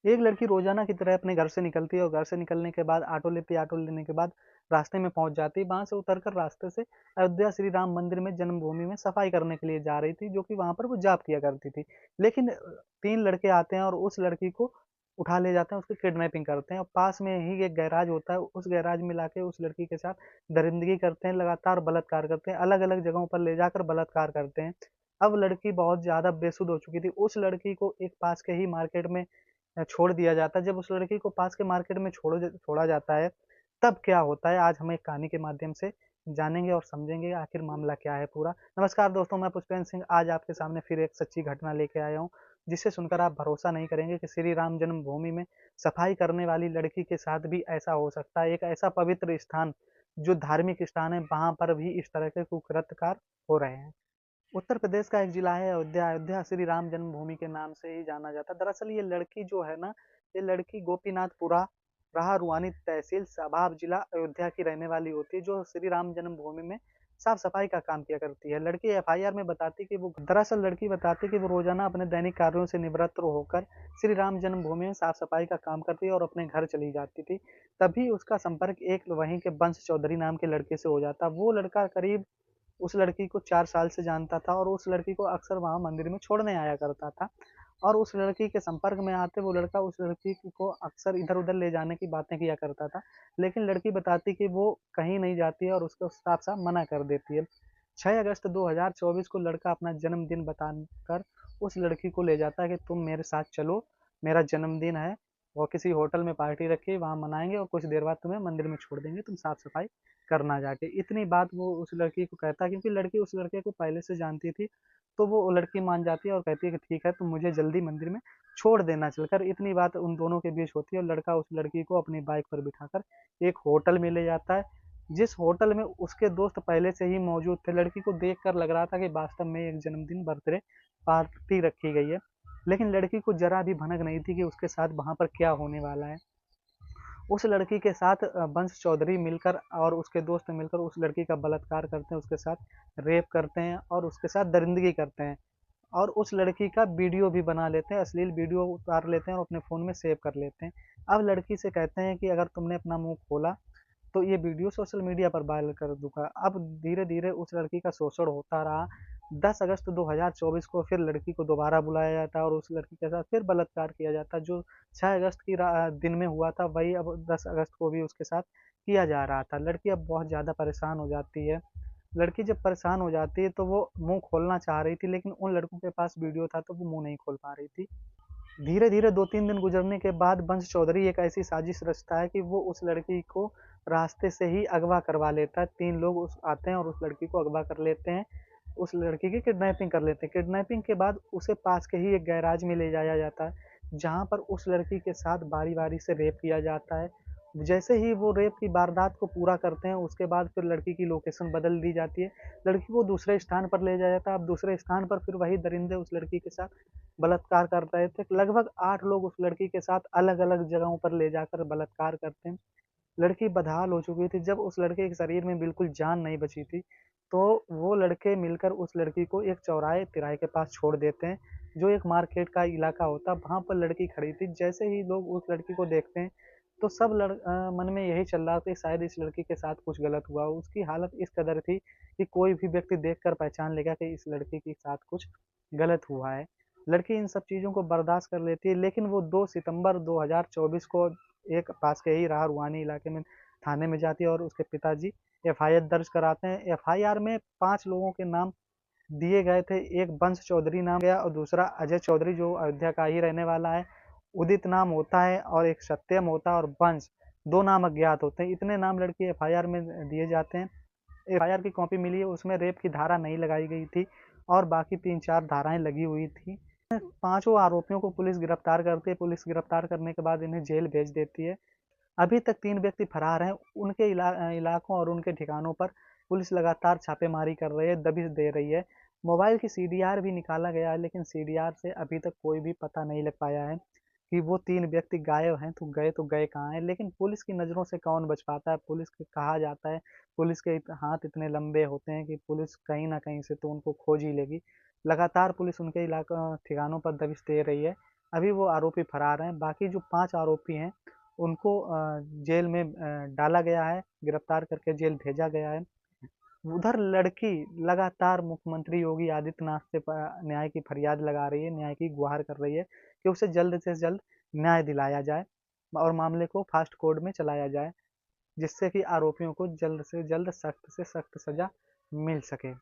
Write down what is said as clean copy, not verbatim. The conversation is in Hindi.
एक लड़की रोजाना की तरह अपने घर से निकलती है और घर से निकलने के बाद ऑटो लेती है। ऑटो लेने के बाद रास्ते में पहुंच जाती है। वहां से उतरकर रास्ते से अयोध्या श्री राम मंदिर में जन्मभूमि में सफाई करने के लिए जा रही थी, जो कि वहां पर वो जॉब किया करती थी। लेकिन तीन लड़के आते हैं और उस लड़की को उठा ले जाते हैं, उसकी किडनैपिंग करते हैं और पास में ही एक गैराज होता है, उस गैराज में लाके उस लड़की के साथ दरिंदगी करते हैं, लगातार बलात्कार करते हैं, अलग अलग जगहों पर ले जाकर बलात्कार करते हैं। अब लड़की बहुत ज्यादा बेसुध हो चुकी थी। उस लड़की को एक पास के ही मार्केट में छोड़ दिया जाता है। जब उस लड़की को पास के मार्केट में छोड़ा जाता है, तब क्या होता है आज हम एक कहानी के माध्यम से जानेंगे और समझेंगे आखिर मामला क्या है पूरा। नमस्कार दोस्तों, मैं पुष्पेंद्र सिंह आज आपके सामने फिर एक सच्ची घटना लेके आया हूँ, जिसे सुनकर आप भरोसा नहीं करेंगे कि श्री राम जन्मभूमि में सफाई करने वाली लड़की के साथ भी ऐसा हो सकता है। एक ऐसा पवित्र स्थान, जो धार्मिक स्थान है, वहां पर भी इस तरह के कुकृत्य हो रहे हैं। उत्तर प्रदेश का एक जिला है अयोध्या। अयोध्या श्री राम जन्मभूमि के नाम से ही जाना जाता है। दरअसल ये लड़की जो है ना, ये लड़की गोपीनाथपुरा राहा रुआनी तहसील सभाब जिला अयोध्या की रहने वाली होती है, जो श्री राम जन्मभूमि में साफ सफाई का काम किया करती है। लड़की एफआईआर में बताती कि वो दरअसल लड़की बताती कि वो रोजाना अपने दैनिक कार्यों से निवृत्त होकर श्री राम जन्मभूमि में साफ सफाई का काम करती है और अपने घर चली जाती थी। तभी उसका संपर्क एक वहीं के बंश चौधरी नाम के लड़के से हो जाता। वो लड़का करीब उस लड़की को 4 साल से जानता था और उस लड़की को अक्सर वहाँ मंदिर में छोड़ने आया करता था। और उस लड़की के संपर्क में आते वो लड़का उस लड़की को अक्सर इधर-उधर ले जाने की बातें किया करता था। लेकिन लड़की बताती कि वो कहीं नहीं जाती है और उसको साफ-साफ मना कर देती है। 6 अगस्त 2024 को लड़का अपना जन्मदिन बताकर उस लड़की को ले जाता है कि तुम मेरे साथ चलो, मेरा जन्मदिन है और किसी होटल में पार्टी रखी है, वहाँ मनाएँगे और कुछ देर बाद तुम्हें मंदिर में छोड़ देंगे, तुम साफ-सफाई करना जाके। इतनी बात वो उस लड़की को कहता है, क्योंकि लड़की उस लड़के को पहले से जानती थी। तो वो लड़की मान जाती है और कहती है कि ठीक है, तुम मुझे जल्दी मंदिर में छोड़ देना चलकर। इतनी बात उन दोनों के बीच होती है और लड़का उस लड़की को अपनी बाइक पर बिठाकर एक होटल में ले जाता है, जिस होटल में उसके दोस्त पहले से ही मौजूद थे। लड़की को देखकर लग रहा था कि वास्तव में एक जन्मदिन बर्थडे पार्टी रखी गई है, लेकिन लड़की को जरा भी भनक नहीं थी कि उसके साथ वहां पर क्या होने वाला है। उस लड़की के साथ वंश चौधरी मिलकर और उसके दोस्त मिलकर उस लड़की का बलात्कार करते हैं, उसके साथ रेप करते हैं और उसके साथ दरिंदगी करते हैं और उस लड़की का वीडियो भी बना लेते हैं, अश्लील वीडियो उतार लेते हैं और अपने फ़ोन में सेव कर लेते हैं। अब लड़की से कहते हैं कि अगर तुमने अपना मुँह खोला तो ये वीडियो सोशल मीडिया पर वायरल कर दूंगा। अब धीरे धीरे उस लड़की का शोषण होता रहा। 10 अगस्त 2024 को फिर लड़की को दोबारा बुलाया जाता है और उस लड़की के साथ फिर बलात्कार किया जाता है। जो 6 अगस्त की दिन में हुआ था, वही अब 10 अगस्त को भी उसके साथ किया जा रहा था। लड़की अब बहुत ज़्यादा परेशान हो जाती है। लड़की जब परेशान हो जाती है तो वो मुंह खोलना चाह रही थी, लेकिन उन लड़कों के पास वीडियो था तो वो मुंह नहीं खोल पा रही थी। धीरे धीरे 2-3 दिन गुजरने के बाद वंश चौधरी एक ऐसी साजिश रचता है कि वो उस लड़की को रास्ते से ही अगवा करवा लेता है। 3 लोग उस आते हैं और उस लड़की को अगवा कर लेते हैं। उस लड़की की किडनैपिंग कर लेते हैं। किडनैपिंग के बाद उसे पास के ही एक गैराज में ले जाया जाता है, जहाँ पर उस लड़की के साथ बारी-बारी से रेप किया जाता है। जैसे ही वो रेप की वारदात को पूरा करते हैं, उसके बाद फिर लड़की की लोकेशन बदल दी जाती है। लड़की को दूसरे स्थान पर ले जाया जाता है। अब दूसरे स्थान पर फिर वही दरिंदे उस लड़की के साथ बलात्कार कर रहे थे। लगभग 8 लोग उस लड़की के साथ अलग-अलग जगहों पर ले जाकर बलात्कार करते हैं। लड़की बदहाल हो चुकी थी। जब उस लड़के के शरीर में बिल्कुल जान नहीं बची थी, तो वो लड़के मिलकर उस लड़की को एक तिराहे के पास छोड़ देते हैं, जो एक मार्केट का इलाका होता है। वहाँ पर लड़की खड़ी थी। जैसे ही लोग उस लड़की को देखते हैं, तो सब मन में यही चल रहा था कि शायद इस लड़की के साथ कुछ गलत हुआ। उसकी हालत इस कदर थी कि कोई भी व्यक्ति देखकर पहचान लेगा कि इस लड़की के साथ कुछ गलत हुआ है। लड़की इन सब चीज़ों को बर्दाश्त कर लेती है, लेकिन वो 2 सितंबर 2024 को एक पास के ही राह रुहानी इलाके में थाने में जाती है और उसके पिताजी एफआईआर दर्ज कराते हैं। एफआईआर में 5 लोगों के नाम दिए गए थे। एक वंश चौधरी नाम गया और दूसरा अजय चौधरी, जो अयोध्या का ही रहने वाला है। उदित नाम होता है और एक सत्यम होता है और वंश 2 नाम अज्ञात होते हैं। इतने नाम लड़की एफआईआर में दिए जाते हैं। एफआईआर की कॉपी मिली है, उसमें रेप की धारा नहीं लगाई गई थी और बाकी 3-4 धाराएं लगी हुई थी। पांचों आरोपियों को पुलिस गिरफ्तार करती है। पुलिस गिरफ्तार करने के बाद इन्हें जेल भेज देती है। अभी तक 3 व्यक्ति फरार हैं। उनके इलाकों और उनके ठिकानों पर पुलिस लगातार छापेमारी कर रही है, दबिश दे रही है। मोबाइल की सीडीआर भी निकाला गया है, लेकिन सीडीआर से अभी तक कोई भी पता नहीं लग पाया है कि वो 3 व्यक्ति गायब हैं, तो गए कहाँ हैं। लेकिन पुलिस की नज़रों से कौन बच पाता है। पुलिस के कहा जाता है, पुलिस के हाथ इतने लंबे होते हैं कि पुलिस कहीं ना कहीं से तो उनको खोज ही लेगी। लगातार पुलिस उनके इलाका ठिकानों पर दबिश दे रही है। अभी वो आरोपी फरार हैं। बाकी जो 5 आरोपी हैं उनको जेल में डाला गया है, गिरफ्तार करके जेल भेजा गया है। उधर लड़की लगातार मुख्यमंत्री योगी आदित्यनाथ से न्याय की फरियाद लगा रही है, न्याय की गुहार कर रही है कि उसे जल्द से जल्द न्याय दिलाया जाए और मामले को फास्ट कोर्ट में चलाया जाए, जिससे कि आरोपियों को जल्द से जल्द सख्त से सख्त सजा मिल सके।